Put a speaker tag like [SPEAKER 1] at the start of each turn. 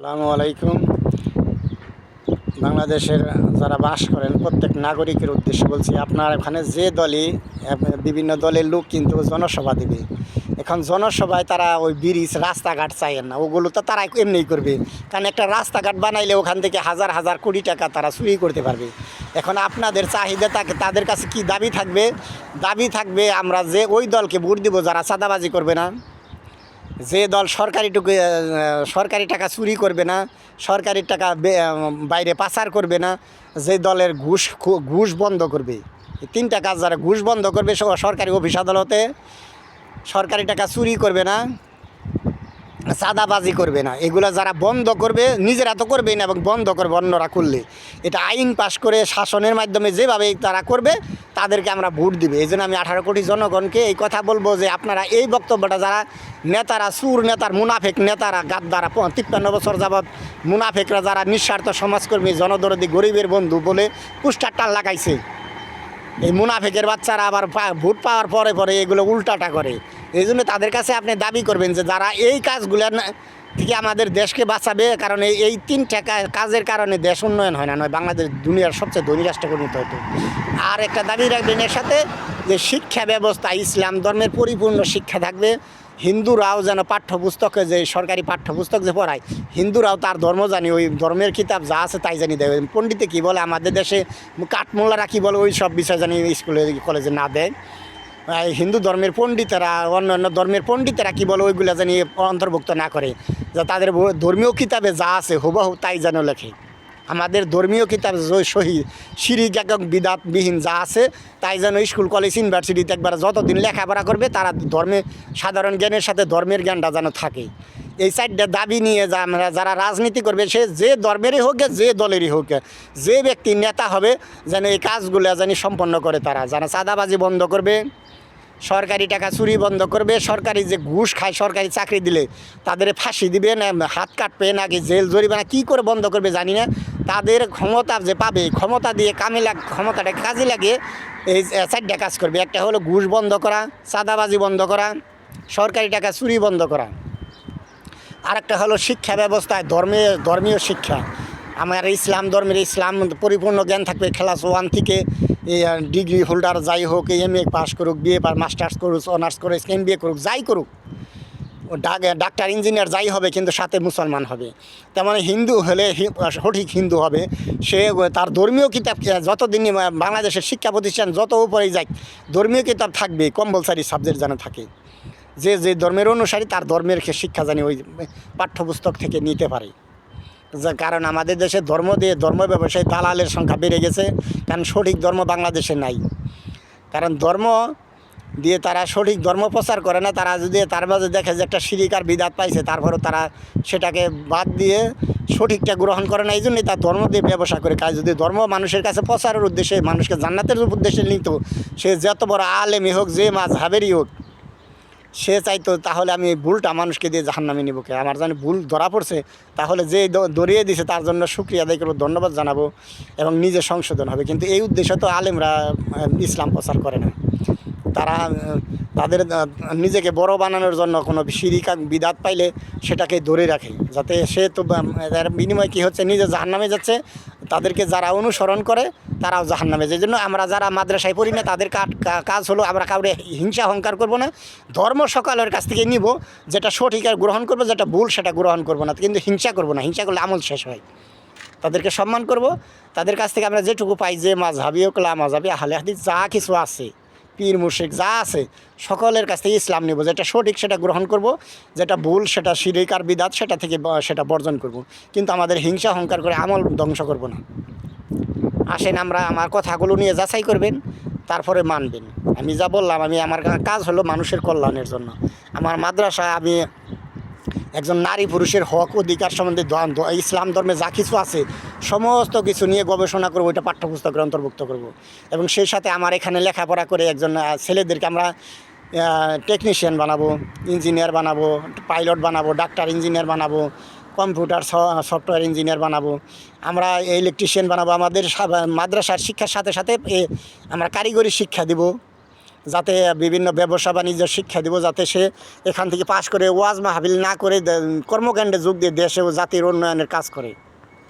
[SPEAKER 1] আসসালামু আলাইকুম। বাংলাদেশের যারা বাস করেন প্রত্যেক নাগরিকের উদ্দেশ্যে বলছি, আপনার এখানে যে দলই বিভিন্ন দলের লোক কিন্তু জনসভা দেবে। এখন জনসভায় তারা ওই ব্রিজ রাস্তাঘাট চাইেন না, ওগুলো তো তারা এমনিই করবে। কারণ একটা রাস্তাঘাট বানাইলে ওখান থেকে হাজার হাজার কোটি টাকা তারা চুরি করতে পারবে। এখন আপনাদের চাহিদা থাকে, তাদের কাছে কি দাবি থাকবে? দাবি থাকবে আমরা যে ওই দলকে ভোট দিব যারা চাঁদাবাজি করবে না, যে দল সরকারি টাকা চুরি করবে না, সরকারি টাকা বাইরে পাচার করবে না, যে দলের ঘুষ বন্ধ করবে। এই তিনটা কাজ যারা ঘুষ বন্ধ করবে, সরকারি অফিস আদালতে সরকারি টাকা চুরি করবে না, চাঁদাবাজি করবে না, এগুলো যারা বন্ধ করবে, নিজেরা তো করবেই না এবং বন্ধ করবে অন্যরা করলে, এটা আইন পাশ করে শাসনের মাধ্যমে যেভাবে তারা করবে তাদেরকে আমরা ভোট দিবে। এই জন্য আমি 18 কোটি জনগণকে এই কথা বলবো যে আপনারা এই বক্তব্যটা যারা নেতারা, সুর নেতার মুনাফেক নেতারা, গাদ্দারা 53 বছর যাবৎ মুনাফেকরা যারা নিঃস্বার্থ সমাজকর্মী, জনদরদি, গরিবের বন্ধু বলে পোস্টারটা লাগাইছে, এই মুনাফেকের বাচ্চারা আবার ভোট পাওয়ার পরে পরে এগুলো উল্টাটা করে। এই জন্য তাদের কাছে আপনি দাবি করবেন যে যারা এই কাজগুলো থেকে আমাদের দেশকে বাঁচাবে, কারণ এই তিনটা কাজের কারণে দেশ উন্নয়ন হয় না, নয় বাংলাদেশ দুনিয়ার সবচেয়ে ধনী রাষ্ট্রে পরিণত হতো। আর একটা দাবি রাখবেন এর সাথে, যে শিক্ষা ব্যবস্থা ইসলাম ধর্মের পরিপূর্ণ শিক্ষা থাকবে। হিন্দুরাও যেন পাঠ্যপুস্তকে, যে সরকারি পাঠ্যপুস্তক যে পড়ায়, হিন্দুরাও তার ধর্ম জানি, ওই ধর্মের কিতাব যা আছে তাই জানি দেয়। পণ্ডিতে কী বলে আমাদের দেশে, কাঠমোল্লারা কী বলে, ওই সব বিষয় জানি স্কুলে কলেজে না দেয়। হিন্দু ধর্মের পণ্ডিতেরা, অন্যান্য ধর্মের পণ্ডিতেরা কী বলে, ওইগুলো জানি অন্তর্ভুক্ত না করে, যা তাদের ধর্মীয় কিতাবে যা আছে হুবহু তাই যেন লেখে। আমাদের ধর্মীয় কিতাব সহি শিরিক এবং বিদাতবিহীন যা আছে তাই যেন স্কুল কলেজ ইউনিভার্সিটিতে একবার যতদিন লেখাপড়া করবে তারা ধর্মে, সাধারণ জ্ঞানের সাথে ধর্মের জ্ঞানটা যেন থাকে। এই সাইডটা দাবি নিয়ে আমরা যারা রাজনীতি করবে, সে যে ধর্মেরই হোক, যে দলেরই হোক, যে ব্যক্তি নেতা হবে, যেন এই কাজগুলো যেন সম্পন্ন করে। তারা যেন চাঁদাবাজি বন্ধ করবে, সরকারি টাকা চুরি বন্ধ করবে, সরকারি যে ঘুষ খায়, সরকারি চাকরি দিলে তাদের ফাঁসি দিবে না, হাত কাটবে নাকি জেল জরিমানা কী করে বন্ধ করবে জানি না। তাদের ক্ষমতা যে পাবে, ক্ষমতা দিয়ে ক্ষমতাটা কাজে লাগিয়ে এই চারটা কাজ করবে। একটা হলো ঘুষ বন্ধ করা, চাঁদাবাজি বন্ধ করা, সরকারি টাকা চুরি বন্ধ করা। আরেকটা হলো শিক্ষা ব্যবস্থায় ধর্মীয় শিক্ষা। আমার ইসলাম ধর্মের ইসলাম পরিপূর্ণ জ্ঞান থাকবে, ক্লাস 1 থেকে ডিগ্রি হোল্ডার যাই হোক, MA পাস করুক, BA মাস্টার্স করুক, অনার্স করুক, MBA করুক, যাই করুক, ডাক্তার ইঞ্জিনিয়ার যাই হবে, কিন্তু সাথে মুসলমান হবে। তার মানে হিন্দু হলে সঠিক হিন্দু হবে, সে তার ধর্মীয় কিতাব যতদিন বাংলাদেশের শিক্ষা প্রতিষ্ঠান যত উপরেই যায়, ধর্মীয় কিতাব থাকবে, কম্পালসারি সাবজেক্ট যেন থাকে। যে ধর্মের অনুসারী তার ধর্মের শিক্ষা জানি ওই পাঠ্যপুস্তক থেকে নিতে পারে। কারণ আমাদের দেশে ধর্ম দিয়ে ধর্ম ব্যবসায়ী দালালের সংখ্যা বেড়ে গেছে, কারণ সঠিক ধর্ম বাংলাদেশে নাই। কারণ ধর্ম দিয়ে তারা সঠিক ধর্ম প্রচার করে না। তারা যদি তার মাঝে দেখে যে একটা শিরিক আর বিদাত পাইছে, তারপরে তারা সেটাকে বাদ দিয়ে সঠিকটা গ্রহণ করে না। এই জন্যই তার ধর্ম দিয়ে ব্যবসা করে কাজ। যদি ধর্ম মানুষের কাছে প্রচারের উদ্দেশ্যে, মানুষকে জান্নাতের উদ্দেশ্যে নিত, সে যত বড় আলেমই হোক, যে মাযহাবেরই হোক, সে চাইতো তাহলে আমি ভুলটা মানুষকে দিয়ে জাহান্নামে নিব কে, আমার জানি ভুল ধরা পড়ছে, তাহলে যে ধরিয়ে দিছে তার জন্য শুকরিয়া আদায় করবো, ধন্যবাদ জানাবো এবং নিজে সংশোধন হবে। কিন্তু এই উদ্দেশ্যে তো আলেমরা ইসলাম প্রচার করে না। তারা তাদের নিজেকে বড় বানানোর জন্য কোনো শিরিক বিদাত পাইলে সেটাকে ধরে রাখে, যাতে সে তো এর বিনিময়ে কী হচ্ছে, নিজে জাহান্নামে যাচ্ছে, তাদেরকে যারা অনুসরণ করে তারাও জাহান্নামে। যে জন্য আমরা যারা মাদ্রাসায় পড়ি না, তাদের কাজ হলো আমরা কাউরে হিংসা অহংকার করব না, ধর্ম সকলের কাছ থেকে নিব, যেটা সঠিক আর গ্রহণ করবো, যেটা ভুল সেটা গ্রহণ করবো না, কিন্তু হিংসা করবো না। হিংসা করলে আমল শেষ হয়। তাদেরকে সম্মান করব, তাদের কাছ থেকে আমরা যেটুকু পাই, যে মাযহাবী হোক, লামাযহাবী, আহলে হাদিস যা কিছু আছে, পীর মুশরিক যা আছে, সকলের কাছ থেকে ইসলাম নেব, যেটা সঠিক সেটা গ্রহণ করব, যেটা ভুল সেটা শিরিক আর বিদাত সেটা থেকে সেটা বর্জন করব। কিন্তু আমাদের হিংসা অহংকার করে আমল ধ্বংস করব না। আসেন আমরা আমার কথাগুলো নিয়ে যাচাই করবেন, তারপরে মানবেন। আমি যা বললাম, আমার কাজ হলো মানুষের কল্যাণের জন্য। আমার মাদ্রাসায় আমি একজন নারী পুরুষের হক অধিকার সম্বন্ধে ইসলাম ধর্মে যা কিছু আছে সমস্ত কিছু নিয়ে গবেষণা করবো, ওইটা পাঠ্যপুস্তকের অন্তর্ভুক্ত করব। এবং সেই সাথে আমার এখানে লেখাপড়া করে একজন ছেলেদেরকে আমরা টেকনিশিয়ান বানাবো, ইঞ্জিনিয়ার বানাবো, পাইলট বানাবো, ডাক্তার ইঞ্জিনিয়ার বানাবো, কম্পিউটার সফটওয়্যার ইঞ্জিনিয়ার বানাবো, আমরা ইলেকট্রিশিয়ান বানাবো। আমাদের মাদ্রাসার শিক্ষার সাথে সাথে আমরা কারিগরি শিক্ষা দেব, যাতে বিভিন্ন ব্যবসা বাণিজ্য শিক্ষা দিব, যাতে সে এখান থেকে পাশ করে ওয়াজ মাহফিল না করে কর্মকাণ্ডে যোগ দিয়ে দেশে ও জাতির উন্নয়নের কাজ করে।